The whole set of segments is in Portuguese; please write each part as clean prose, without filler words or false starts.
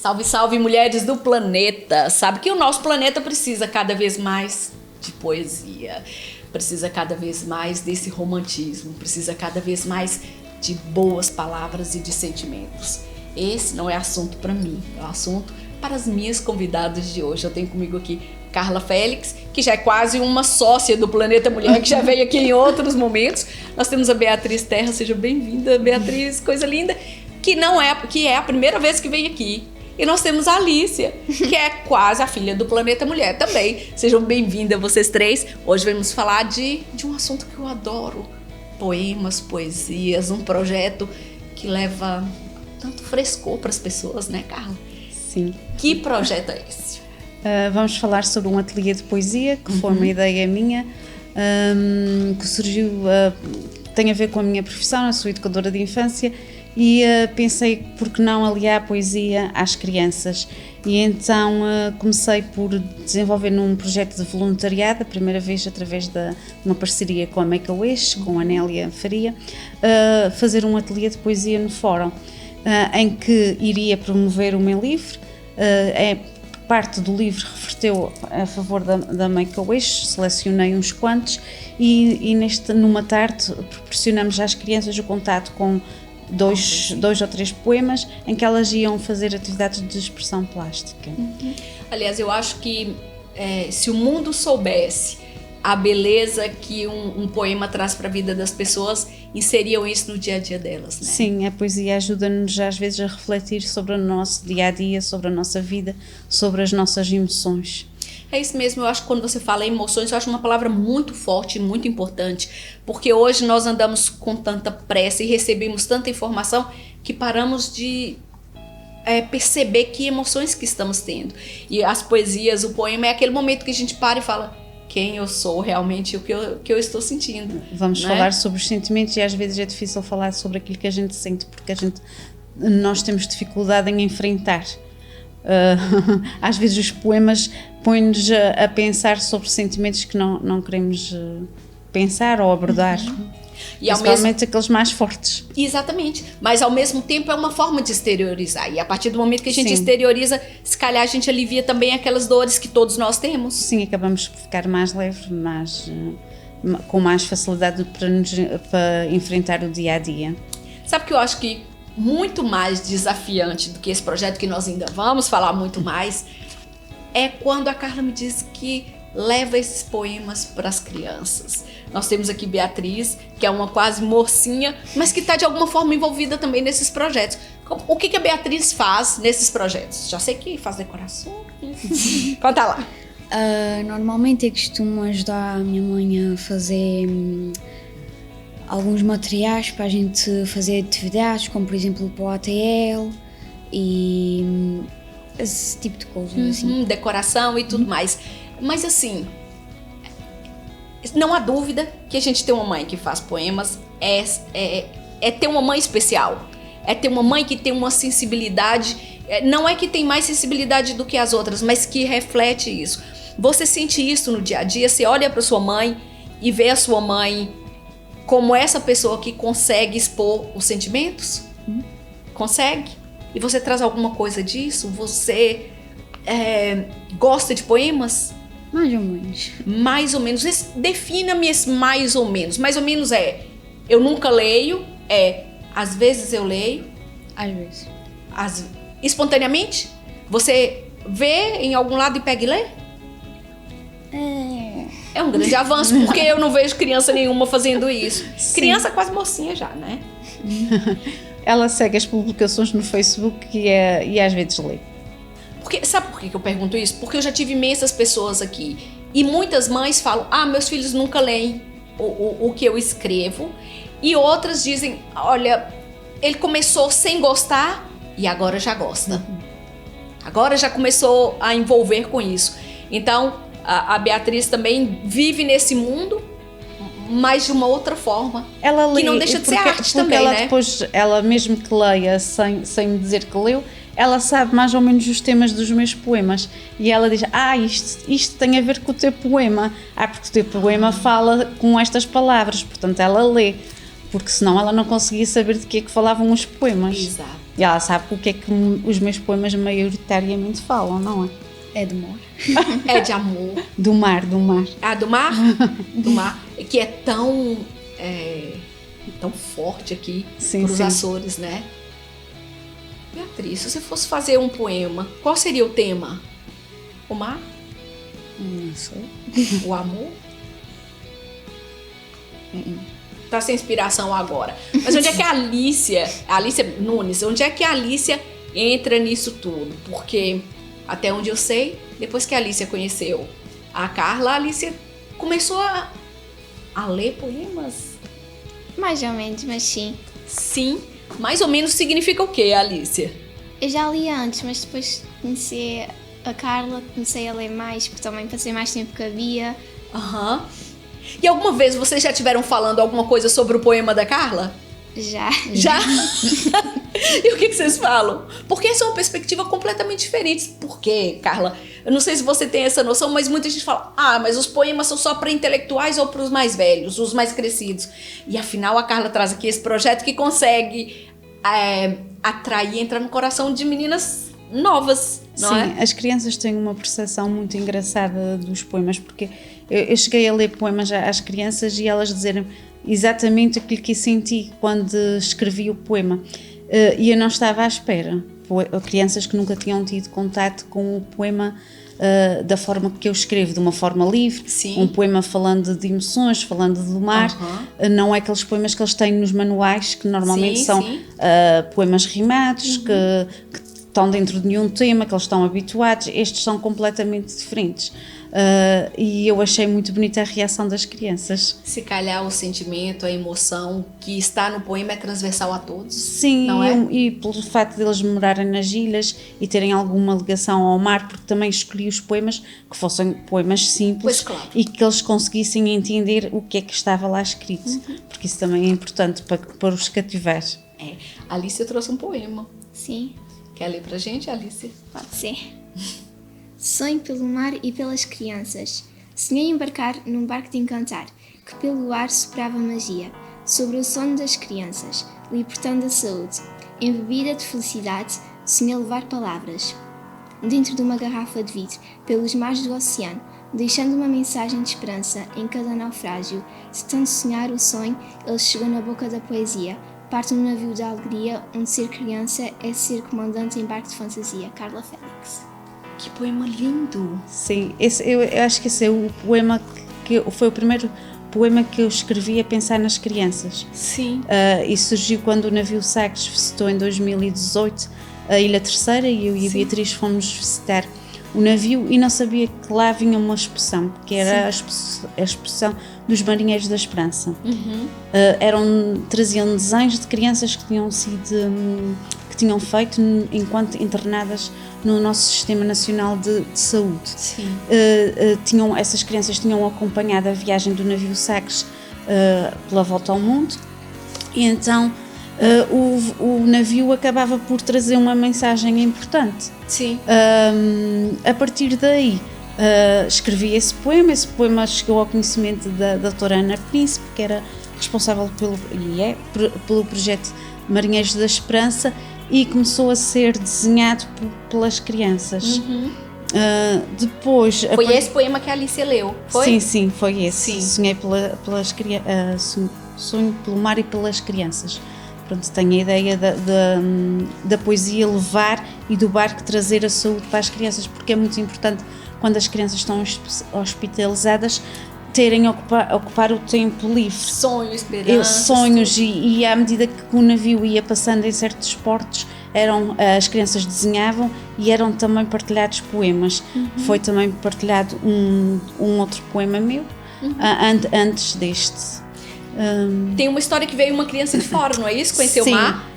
Salve, salve, mulheres do planeta! Sabe que o nosso planeta precisa cada vez mais de poesia, precisa cada vez mais desse romantismo, precisa cada vez mais de boas palavras e de sentimentos. Esse não é assunto para mim, é um assunto para as minhas convidadas de hoje. Eu tenho comigo aqui Carla Félix, que já é quase uma sócia do Planeta Mulher, que já veio aqui em outros momentos. Nós temos a Beatriz Terra, seja bem-vinda, Beatriz, coisa linda, que é a primeira vez que vem aqui. E nós temos a Alicia, que é quase a filha do Planeta Mulher também. Sejam bem-vindas vocês três. Hoje vamos falar de um assunto que eu adoro. Poemas, poesias, um projeto que leva tanto frescor para as pessoas, né, Carla? Sim. Que projeto é esse? Vamos falar sobre um ateliê de poesia, que foi uma ideia minha, que surgiu, tem a ver com a minha profissão. Eu sou educadora de infância e pensei por que não aliar a poesia às crianças, e então comecei por desenvolver num projeto de voluntariado, a primeira vez através de uma parceria com a Make-A-Wish, com a Nélia Faria, fazer um ateliê de poesia no fórum, em que iria promover o meu livro. Parte do livro reverteu a favor da Make-A-Wish, selecionei uns quantos e numa tarde proporcionamos às crianças o contato com dois ou três poemas em que elas iam fazer atividades de expressão plástica. Aliás, eu acho que se o mundo soubesse a beleza que um poema traz para a vida das pessoas, inseriam isso no dia a dia delas, né? Sim, a poesia ajuda-nos às vezes a refletir sobre o nosso dia a dia, sobre a nossa vida, sobre as nossas emoções. É isso mesmo, eu acho que quando você fala em emoções, eu acho uma palavra muito forte, muito importante, porque hoje nós andamos com tanta pressa e recebemos tanta informação que paramos de perceber que emoções que estamos tendo. E as poesias, o poema é aquele momento que a gente para e fala quem eu sou realmente, o que eu estou sentindo. Vamos falar sobre os sentimentos, e às vezes é difícil falar sobre aquilo que a gente sente, porque nós temos dificuldade em enfrentar. Às vezes os poemas põem-nos a pensar sobre sentimentos que não queremos pensar ou abordar, e principalmente aqueles mais fortes. Exatamente, mas ao mesmo tempo é uma forma de exteriorizar, e a partir do momento que a gente exterioriza, se calhar a gente alivia também aquelas dores que todos nós temos. Sim, acabamos por ficar mais leve, com mais facilidade para enfrentar o dia a dia. Sabe que eu acho que muito mais desafiante do que esse projeto, que nós ainda vamos falar muito mais, é quando a Carla me diz que leva esses poemas para as crianças. Nós temos aqui Beatriz, que é uma quase mocinha, mas que está de alguma forma envolvida também nesses projetos. O que a Beatriz faz nesses projetos? Já sei que faz decoração. Conta lá. Normalmente eu costumo ajudar a minha mãe a fazer alguns materiais para a gente fazer atividades, como por exemplo para o ATL e esse tipo de coisas. Assim. Decoração e tudo mais. Mas assim, não há dúvida que a gente tem uma mãe que faz poemas, é ter uma mãe especial, é ter uma mãe que tem uma sensibilidade, não é que tem mais sensibilidade do que as outras, mas que reflete isso. Você sente isso no dia a dia, você olha para sua mãe e vê a sua mãe como essa pessoa que consegue expor os sentimentos? Consegue? E você traz alguma coisa disso? Você gosta de poemas? Mais ou menos. Mais ou menos. Defina-me esse mais ou menos. Mais ou menos eu nunca leio, às vezes eu leio. Às vezes. Espontaneamente? Você vê em algum lado e pega e lê? É um grande avanço, porque eu não vejo criança nenhuma fazendo isso. Sim. Criança quase mocinha já, né? Ela segue as publicações no Facebook e às vezes lê. Sabe por que eu pergunto isso? Porque eu já tive imensas pessoas aqui e muitas mães falam, meus filhos nunca leem o que eu escrevo, e outras dizem, olha, ele começou sem gostar e agora já gosta. Agora já começou a envolver com isso. Então, a Beatriz também vive nesse mundo, mas de uma outra forma. Ela lê, que não deixa de ser arte também, ela né? Depois, ela mesmo que leia sem me dizer que leu, ela sabe mais ou menos os temas dos meus poemas, e ela diz, isto tem a ver com o teu poema, porque o teu poema fala com estas palavras, portanto ela lê, porque senão ela não conseguia saber de que é que falavam os poemas. Exato. E ela sabe o que é que os meus poemas maioritariamente falam, não é? É de amor. É de amor. Do mar, do mar. Ah, do mar? Do mar. Que é tão forte aqui Sim, para os sim. Açores, né? Beatriz, se você fosse fazer um poema, qual seria o tema? O mar? Não sei. O amor? Tá sem inspiração agora. Mas onde é que a Alicia Nunes, onde é que a Alicia entra nisso tudo? Porque, até onde eu sei, depois que a Alicia conheceu a Carla, a Alicia começou a ler poemas. Mais ou menos, mas sim. Sim, mais ou menos significa o que, Alicia? Eu já lia antes, mas depois conheci a Carla, comecei a ler mais, porque também passei mais tempo que a Bia. Aham. E alguma vez vocês já tiveram falando alguma coisa sobre o poema da Carla? Já. Já? E o que vocês falam? Porque são perspectivas completamente diferentes. Por quê, Carla? Eu não sei se você tem essa noção, mas muita gente fala: ah, mas os poemas são só para intelectuais ou para os mais velhos, os mais crescidos. E afinal a Carla traz aqui esse projeto que consegue atrair, entrar no coração de meninas novas, não Sim, é? as crianças têm uma percepção muito engraçada dos poemas, porque eu cheguei a ler poemas às crianças e elas dizerem exatamente aquilo que eu senti quando escrevi o poema. E eu não estava à espera. Crianças que nunca tinham tido contato com o poema da forma que eu escrevo, de uma forma livre. Sim. Um poema falando de emoções, falando do mar. Não é aqueles poemas que eles têm nos manuais, que normalmente Sim, são sim. poemas rimados, que estão dentro de nenhum tema, que eles estão habituados. Estes são completamente diferentes. E eu achei muito bonita a reação das crianças. Se calhar o sentimento, a emoção que está no poema é transversal a todos. Sim, não é? e pelo facto de eles morarem nas ilhas e terem alguma ligação ao mar, porque também escolhi os poemas que fossem poemas simples. Pois, claro. E que eles conseguissem entender o que é que estava lá escrito, porque isso também é importante para os cativar. A Alicia trouxe um poema. Sim, Quer ler pra gente, Alicia? pode ser. Sonho pelo mar e pelas crianças. Sonhei embarcar num barco de encantar, que pelo ar soprava magia, sobre o sono das crianças, libertando a saúde. Embebida de felicidade, sonhei levar palavras. Dentro de uma garrafa de vidro, pelos mares do oceano, deixando uma mensagem de esperança em cada naufrágio. De tanto sonhar o sonho, ele chegou na boca da poesia. Parte um navio de alegria, onde ser criança é ser comandante em barco de fantasia. Carla Félix. Que poema lindo! Sim, eu acho que esse é o poema foi o primeiro poema que eu escrevi a pensar nas crianças. Sim. E surgiu quando o navio Sagres visitou em 2018 a Ilha Terceira e eu e a Beatriz fomos visitar o navio e não sabia que lá vinha uma exposição, que era a exposição dos Marinheiros da Esperança. Traziam desenhos de crianças que tinham feito enquanto internadas no nosso Sistema Nacional de Saúde. Sim. Essas crianças tinham acompanhado a viagem do navio Sagres pela volta ao mundo e então o navio acabava por trazer uma mensagem importante. Sim. A partir daí escrevi esse poema chegou ao conhecimento da doutora Ana Príncipe, que era responsável pelo projeto Marinheiros da Esperança, e começou a ser desenhado pelas crianças. Depois Foi esse poema que a Alicia leu, foi? Sim, foi esse. Sim. Sonhei sonho pelo mar e pelas crianças. Pronto, tenho a ideia da poesia levar e do barco trazer a saúde para as crianças, porque é muito importante quando as crianças estão hospitalizadas terem ocupar o tempo livre. Sonho, esperança. Sonhos e à medida que o navio ia passando em certos portos, as crianças desenhavam e eram também partilhados poemas. Foi também partilhado um outro poema meu antes deste. Tem uma história que veio uma criança de fora, não é isso? Conheceu o mar?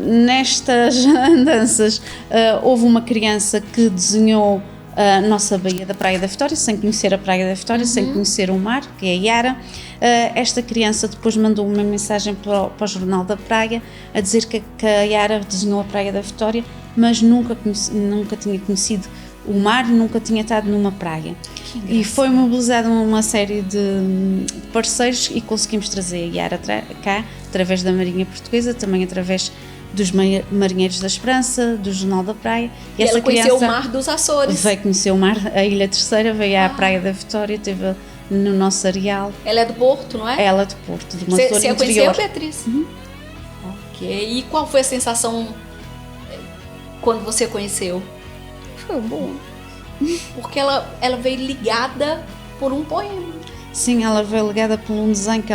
Nestas andanças houve uma criança que desenhou a nossa baía da Praia da Vitória, sem conhecer a Praia da Vitória, sem conhecer o mar, que é a Yara. Esta criança depois mandou uma mensagem para o Jornal da Praia a dizer que a Yara desenhou a Praia da Vitória, mas nunca tinha conhecido o mar e nunca tinha estado numa praia. E foi mobilizada uma série de parceiros e conseguimos trazer a Yara cá, através da Marinha Portuguesa, também através dos Marinheiros da Esperança, do Jornal da Praia. E ela conheceu o Mar dos Açores. Veio conhecer o mar, a Ilha Terceira, veio à Praia da Vitória, esteve no nosso areal. Ela é do Porto, não é? Ela é do Porto, de uma zona Você a interior. conheceu, Beatriz? Ok. E qual foi a sensação quando você a conheceu? Foi bom. Porque ela veio ligada por um poema. Sim, ela veio ligada por um desenho que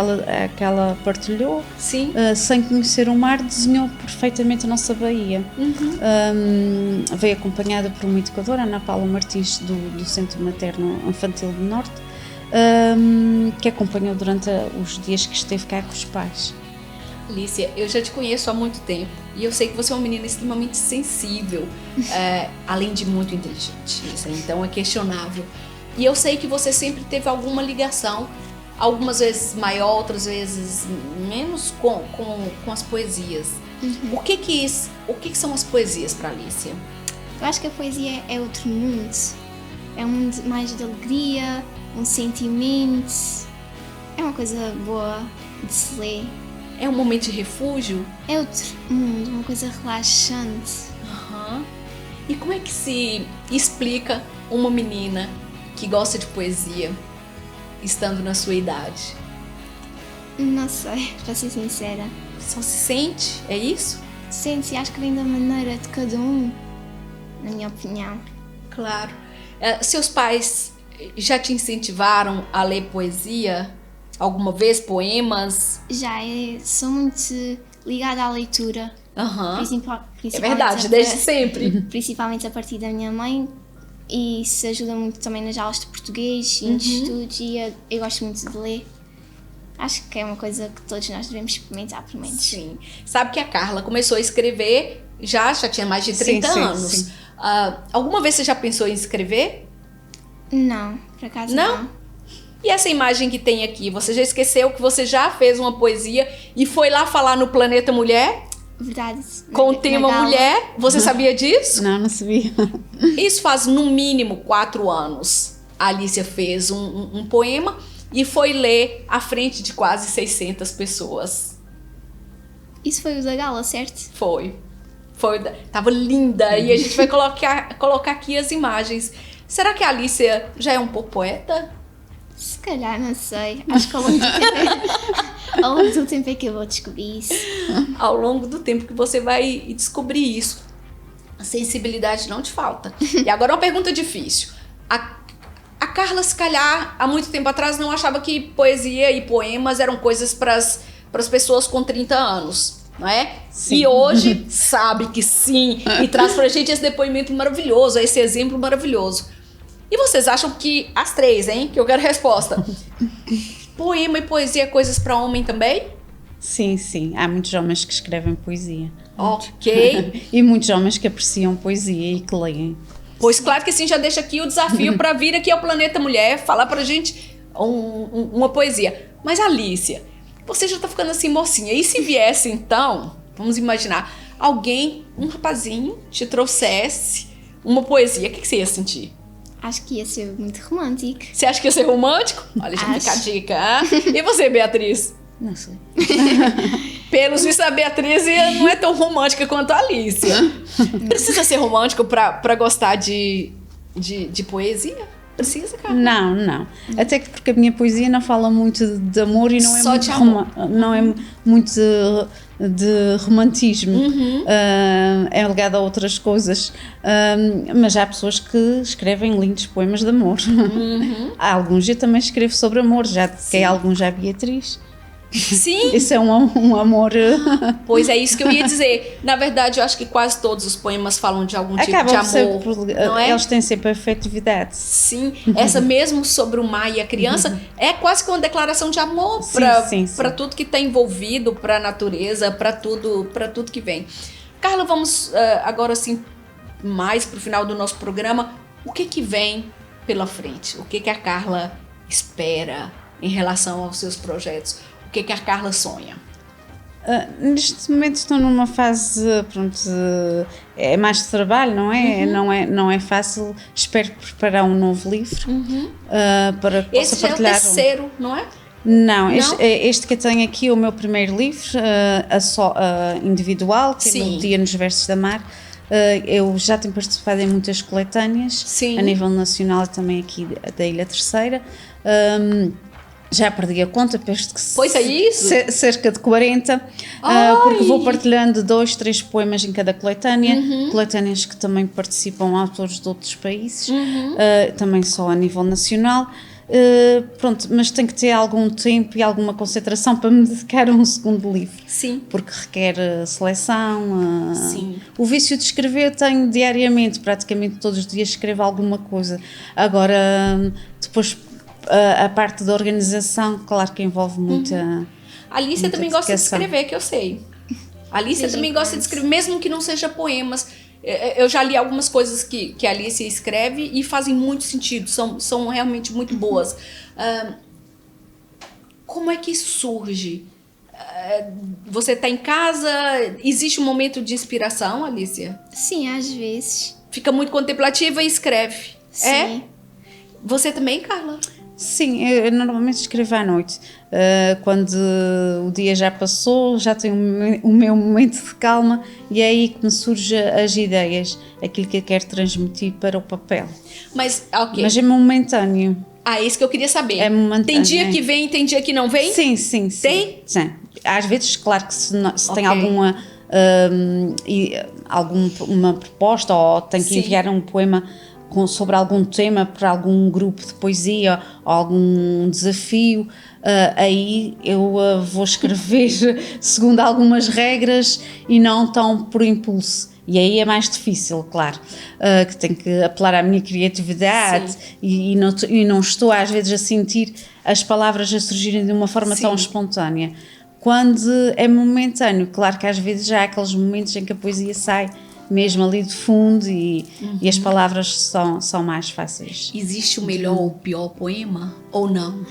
ela partilhou. Sim. Sem conhecer o mar, desenhou perfeitamente a nossa Baía. Veio acompanhada por uma educadora, Ana Paula Martins, do Centro Materno Infantil do Norte, que acompanhou durante os dias que esteve cá com os pais. Alicia, eu já te conheço há muito tempo e eu sei que você é uma menina extremamente sensível, além de muito inteligente, isso aí, então é questionável. E eu sei que você sempre teve alguma ligação, algumas vezes maior, outras vezes menos, com as poesias. O que são as poesias para Alicia? Eu acho que a poesia é outro mundo. É um mundo mais de alegria, um sentimento. É uma coisa boa de se ler. É um momento de refúgio? É outro mundo, uma coisa relaxante. E como é que se explica uma menina que gosta de poesia estando na sua idade? Não sei, para ser sincera. Só se sente? É isso? Sente-se, acho que vem da maneira de cada um, na minha opinião. Claro. Seus pais já te incentivaram a ler poesia? Alguma vez? Poemas? Já, sou muito ligada à leitura. É verdade, desde sempre. Principalmente a partir da minha mãe. E isso ajuda muito também nas aulas de português e nos estudos. E eu gosto muito de ler. Acho que é uma coisa que todos nós devemos experimentar, pelo menos. Sim. Sabe que a Carla começou a escrever, já tinha mais de 30 anos. Sim. Alguma vez você já pensou em escrever? Não, por acaso não. E essa imagem que tem aqui, você já esqueceu que você já fez uma poesia e foi lá falar no Planeta Mulher? Verdade. Com o tema mulher. Você sabia disso? Não sabia. Isso faz no mínimo 4 anos. A Alicia fez um poema e foi ler à frente de quase 600 pessoas. Isso foi o da gala, certo? Foi. Tava linda. E a gente vai colocar aqui as imagens. Será que a Alicia já é um pouco poeta? Se calhar, não sei. Acho que ao longo do tempo é que eu vou descobrir isso. Ao longo do tempo que você vai descobrir isso. A sensibilidade não te falta. E agora uma pergunta difícil. A Carla, se calhar, há muito tempo atrás não achava que poesia e poemas eram coisas para as pessoas com 30 anos, não é? Sim. E hoje sabe que sim. E traz pra gente esse depoimento maravilhoso, esse exemplo maravilhoso. E vocês acham que, as três, hein, que eu quero resposta, poema e poesia é coisas para homem também? Sim. Há muitos homens que escrevem poesia. Ok. E muitos homens que apreciam poesia e que leem. Pois claro que sim, já deixa aqui o desafio para vir aqui ao Planeta Mulher falar pra gente uma poesia. Mas Alicia, você já tá ficando assim mocinha. E se viesse então, vamos imaginar, alguém, um rapazinho, te trouxesse uma poesia, o que você ia sentir? Acho que ia ser muito romântico. Você acha que ia ser romântico? Olha, já fica a dica. E você, Beatriz? Não sei. Pelos vistos, a Beatriz não é tão romântica quanto a Alicia. Precisa ser romântico pra gostar de poesia? Precisa, cara? Não. Até que porque a minha poesia não fala muito de amor e não é só muito de amor. Não é muito de romantismo. É ligado a outras coisas. Mas há pessoas que escrevem lindos poemas de amor. Há alguns, eu também escrevo sobre amor, já dediquei alguns à Beatriz. Sim. Isso é um amor. Pois é isso que eu ia dizer. Na verdade, eu acho que quase todos os poemas falam de algum tipo de amor. Não é? Eles têm sempre afetividade. Sim, essa mesmo sobre o mar e a criança é quase que uma declaração de amor para tudo que está envolvido, para a natureza, para tudo que vem. Carla, vamos agora assim mais para o final do nosso programa. O que vem pela frente? O que a Carla espera em relação aos seus projetos? O que a Carla sonha? Neste momento estou numa fase, é mais de trabalho, não é? Não é fácil. Espero preparar um novo livro para que possa partilhar. Esse já é o terceiro, não é? Não, Não? este que eu tenho aqui é o meu primeiro livro, individual, que é Sim. o Dia nos Versos da Mar. Eu já tenho participado em muitas coletâneas, Sim. a nível nacional e também aqui da Ilha Terceira. Já perdi a conta, penso que Pois é isso? cerca de 40, porque vou partilhando 2, 3 poemas em cada coletânea, coletâneas que também participam autores de outros países, também só a nível nacional. Pronto, mas tem que ter algum tempo e alguma concentração para me dedicar a um segundo livro. Sim. Porque requer seleção. Sim. O vício de escrever eu tenho diariamente, praticamente todos os dias escrevo alguma coisa. Agora, depois a parte da organização, claro que envolve muita. A Alicia muita também gosta de dedicação. escrever, que eu sei. A Alicia Desde também gosta de infância. escrever, mesmo que não seja poemas. Eu já li algumas coisas que a Alicia escreve e fazem muito sentido, são realmente muito boas. Como é que isso surge? Você está em casa, existe um momento de inspiração, Alicia? Sim, às vezes. Fica muito contemplativa e escreve. Sim. É? Você também, Carla? Sim, eu normalmente escrevo à noite. Quando o dia já passou, já tenho o meu momento de calma e é aí que me surgem as ideias, aquilo que eu quero transmitir para o papel. Mas, ok. Mas é momentâneo. Isso que eu queria saber. É momentâneo, Tem dia é. que vem, tem dia que não vem? Sim, sim, sim. Tem? Sim. Às vezes, claro que se tem Ok. alguma proposta ou tem que Sim. enviar um poema sobre algum tema para algum grupo de poesia ou algum desafio, aí eu vou escrever segundo algumas regras e não tão por impulso. E aí é mais difícil, claro, que tenho que apelar à minha criatividade e não estou às vezes a sentir as palavras a surgirem de uma forma tão espontânea. Quando é momentâneo, claro que às vezes já há aqueles momentos em que a poesia sai mesmo ali de fundo e as palavras são mais fáceis. Existe o melhor ou o pior poema? Ou não?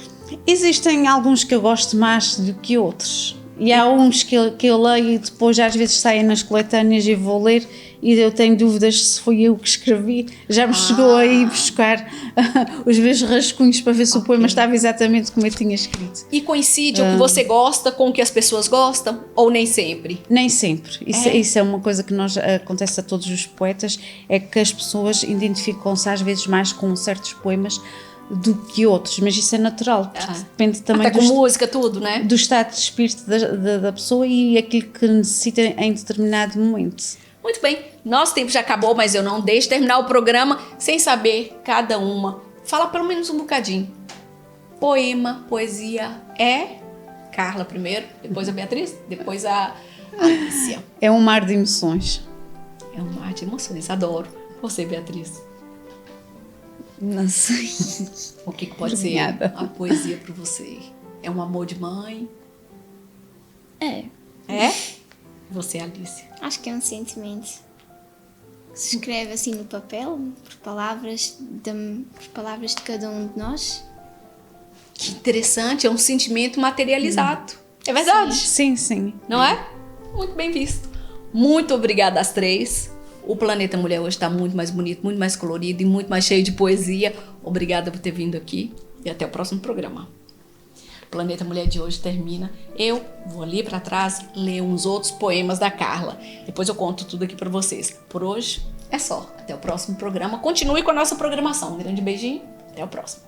Existem alguns que eu gosto mais do que outros. E há uns que eu leio e depois às vezes saem nas coletâneas e vou ler e eu tenho dúvidas se foi eu que escrevi. Já me chegou a ir buscar os meus rascunhos para ver se o poema estava exatamente como eu tinha escrito. E coincide o que você gosta com o que as pessoas gostam? Ou nem sempre? Nem sempre. Isso é uma coisa que acontece a todos os poetas, é que as pessoas identificam-se às vezes mais com certos poemas do que outros, mas isso é natural, porque depende também Até com música, tudo, né? do estado de espírito da pessoa e aquilo que necessita em determinado momento. Muito bem, nosso tempo já acabou, mas eu não deixo terminar o programa sem saber cada uma. Fala pelo menos um bocadinho. Poema, poesia é Carla primeiro, depois a Beatriz, depois a Alicia. É um mar de emoções. É um mar de emoções, adoro. Você, Beatriz, Não sei. o que pode ser Obrigada. a poesia para você? É um amor de mãe? É. É? Você, Alicia? Acho que é um sentimento que se escreve assim no papel, por palavras de cada um de nós. Que interessante, é um sentimento materializado. É verdade? Sim, sim. Não é? Muito bem visto. Muito obrigada às três. O Planeta Mulher hoje está muito mais bonito, muito mais colorido e muito mais cheio de poesia. Obrigada por ter vindo aqui e até o próximo programa. O Planeta Mulher de hoje termina. Eu vou ali para trás ler uns outros poemas da Carla. Depois eu conto tudo aqui para vocês. Por hoje é só. Até o próximo programa. Continue com a nossa programação. Um grande beijinho. Até o próximo.